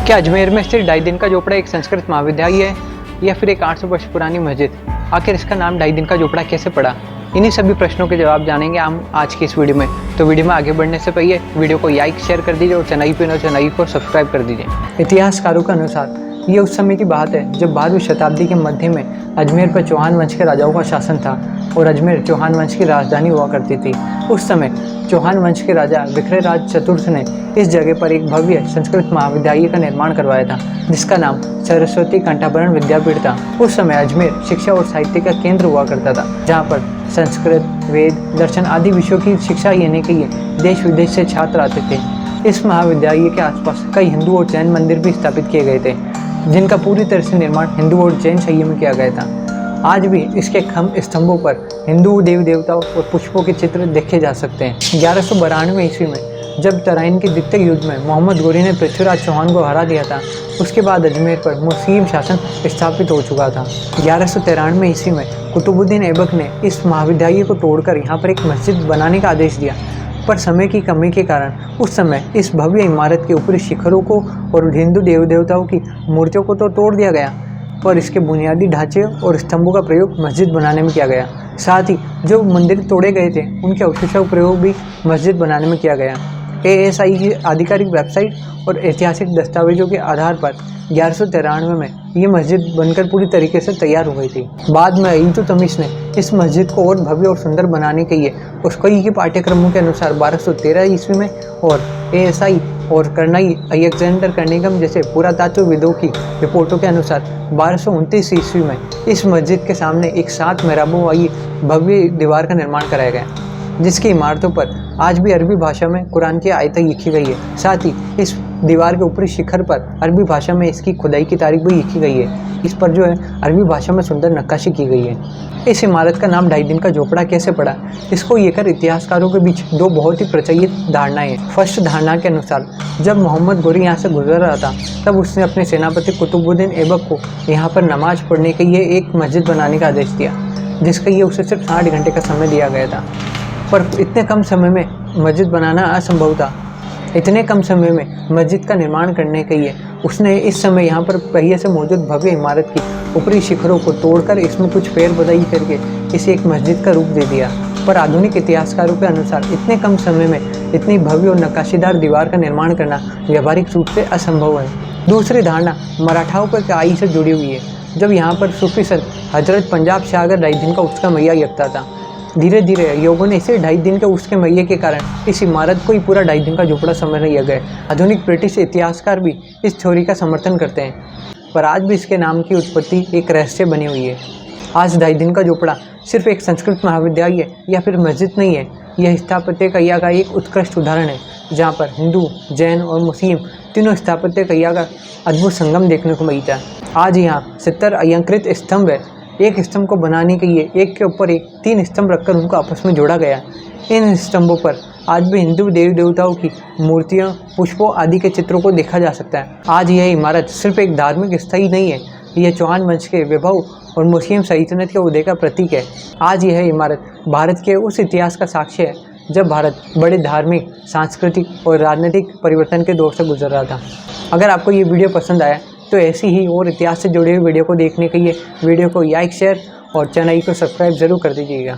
क्या अजमेर में स्थित ढाई दिन का झोपड़ा एक संस्कृत महाविद्यालय है या फिर एक 800 वर्ष पुरानी मस्जिद? आखिर इसका नाम ढाई दिन का झोपड़ा कैसे पड़ा? इन्हीं सभी प्रश्नों के जवाब जानेंगे हम आज की इस वीडियो में। तो वीडियो में आगे बढ़ने से पहले वीडियो को लाइक शेयर कर दीजिए और चैनल को सब्सक्राइब कर दीजिए। इतिहासकारों के अनुसार ये उस समय की बात है जब 12वीं शताब्दी के मध्य में अजमेर पर चौहान वंश के राजाओं का शासन था और अजमेर चौहान वंश की राजधानी हुआ करती थी। उस समय चौहान वंश के राजा विक्रयराज चतुर्थ ने इस जगह पर एक भव्य संस्कृत महाविद्यालय का निर्माण करवाया था जिसका नाम सरस्वती कंठाभरण विद्यापीठ था। उस समय अजमेर शिक्षा और साहित्य का केंद्र हुआ करता था जहाँ पर संस्कृत, वेद, दर्शन आदि विषयों की शिक्षा लेने के लिए देश विदेश से छात्र आते थे। इस महाविद्यालय के आसपास कई हिंदू और जैन मंदिर भी स्थापित किए गए थे जिनका पूरी तरह से निर्माण हिंदू और जैन शैली में किया गया था। आज भी इसके खम्भ स्तंभों पर हिंदू देवी देवताओं और पुष्पों के चित्र देखे जा सकते हैं। 1192 ईस्वी में जब तराइन के द्वितीय युद्ध में मोहम्मद गोरी ने पृथ्वीराज चौहान को हरा दिया था, उसके बाद अजमेर पर मुस्लिम शासन स्थापित हो चुका था। 1193 ईस्वी में कुतुबुद्दीन ऐबक ने इस महाविद्यालय को तोड़कर यहाँ पर एक मस्जिद बनाने का आदेश दिया, पर समय की कमी के कारण उस समय इस भव्य इमारत के ऊपरी शिखरों को और हिंदू देवी देवताओं की मूर्तियों को तो तोड़ दिया गया, पर इसके बुनियादी ढांचे और स्तंभों का प्रयोग मस्जिद बनाने में किया गया। साथ ही जो मंदिर तोड़े गए थे उनके अवशेषों का प्रयोग भी मस्जिद बनाने में किया गया। ASI की आधिकारिक वेबसाइट और ऐतिहासिक दस्तावेजों के आधार पर 1193 में ये मस्जिद बनकर पूरी तरीके से तैयार हो गई थी। बाद में इल्तुतमिश ने इस मस्जिद को और भव्य और सुंदर बनाने के लिए उसको के पाठ्यक्रमों के अनुसार 1213 ईस्वी में और ASI और कर्नाई अलेक्जेंडर कर्निगम जैसे पुरातत्वविदों की रिपोर्टों के अनुसार 1229 ईस्वी में इस मस्जिद के सामने एक 7 मेहराबों वाली भव्य दीवार का निर्माण कराया गया जिसकी इमारतों पर आज भी अरबी भाषा में कुरान की आयतें लिखी गई है। साथ ही इस दीवार के ऊपरी शिखर पर अरबी भाषा में इसकी खुदाई की तारीख भी लिखी गई है। इस पर जो है अरबी भाषा में सुंदर नक्काशी की गई है। इस इमारत का नाम ढाई दिन का झोपड़ा कैसे पड़ा, इसको लेकर इतिहासकारों के बीच दो बहुत ही प्रचलित धारणाएं हैं। फर्स्ट धारणा के अनुसार जब मोहम्मद गोरी यहाँ से गुजर रहा था तब उसने अपने सेनापति कुतुबुद्दीन ऐबक को यहाँ पर नमाज पढ़ने के लिए एक मस्जिद बनाने का आदेश दिया, जिसके लिए उसे सिर्फ 60 घंटे का समय दिया गया था। पर इतने कम समय में मस्जिद बनाना असंभव था। इतने कम समय में मस्जिद का निर्माण करने के लिए उसने इस समय यहाँ पर पहले से मौजूद भव्य इमारत की ऊपरी शिखरों को तोड़कर इसमें कुछ फेरबदल करके इसे एक मस्जिद का रूप दे दिया। पर आधुनिक इतिहासकारों के अनुसार इतने कम समय में इतनी भव्य और नक्काशीदार दीवार का निर्माण करना व्यावहारिक रूप से असंभव है। दूसरी धारणा मराठाओं पर आई से जुड़ी हुई है। जब यहाँ पर सूफी संत हजरत पंजाब से आकर ढाई दिन का उसका मैया लगता था, धीरे धीरे लोगों ने इसे ढाई दिन के उसके मैये के कारण इस इमारत को ही पूरा ढाई दिन का झोपड़ा समझने लग गए। आधुनिक ब्रिटिश इतिहासकार भी इस थ्योरी का समर्थन करते हैं, पर आज भी इसके नाम की उत्पत्ति एक रहस्य बनी हुई है। आज ढाई दिन का झोपड़ा सिर्फ एक संस्कृत महाविद्यालय या फिर मस्जिद नहीं है, यह स्थापत्य कला का एक उत्कृष्ट उदाहरण है जहाँ पर हिंदू, जैन और मुस्लिम तीनों स्थापत्य कला का अद्भुत संगम देखने को मिलता है। आज यहाँ 70 अलंकृत स्तंभ है। एक स्तंभ को बनाने के लिए एक के ऊपर एक 3 स्तंभ रखकर उनको आपस में जोड़ा गया। इन स्तंभों पर आज भी हिंदू देवी देवताओं की मूर्तियां, पुष्पों आदि के चित्रों को देखा जा सकता है। आज यह इमारत सिर्फ एक धार्मिक स्थल नहीं है, यह चौहान वंश के वैभव और मुस्लिम सल्तनत के उदय का प्रतीक है। आज यह इमारत भारत के उस इतिहास का साक्ष्य है जब भारत बड़े धार्मिक, सांस्कृतिक और राजनीतिक परिवर्तन के दौर से गुजर रहा था। अगर आपको ये वीडियो पसंद आया तो ऐसी ही और इतिहास से जुड़े हुए वीडियो को देखने के लिए वीडियो को लाइक, शेयर और चैनल को सब्सक्राइब जरूर कर दीजिएगा।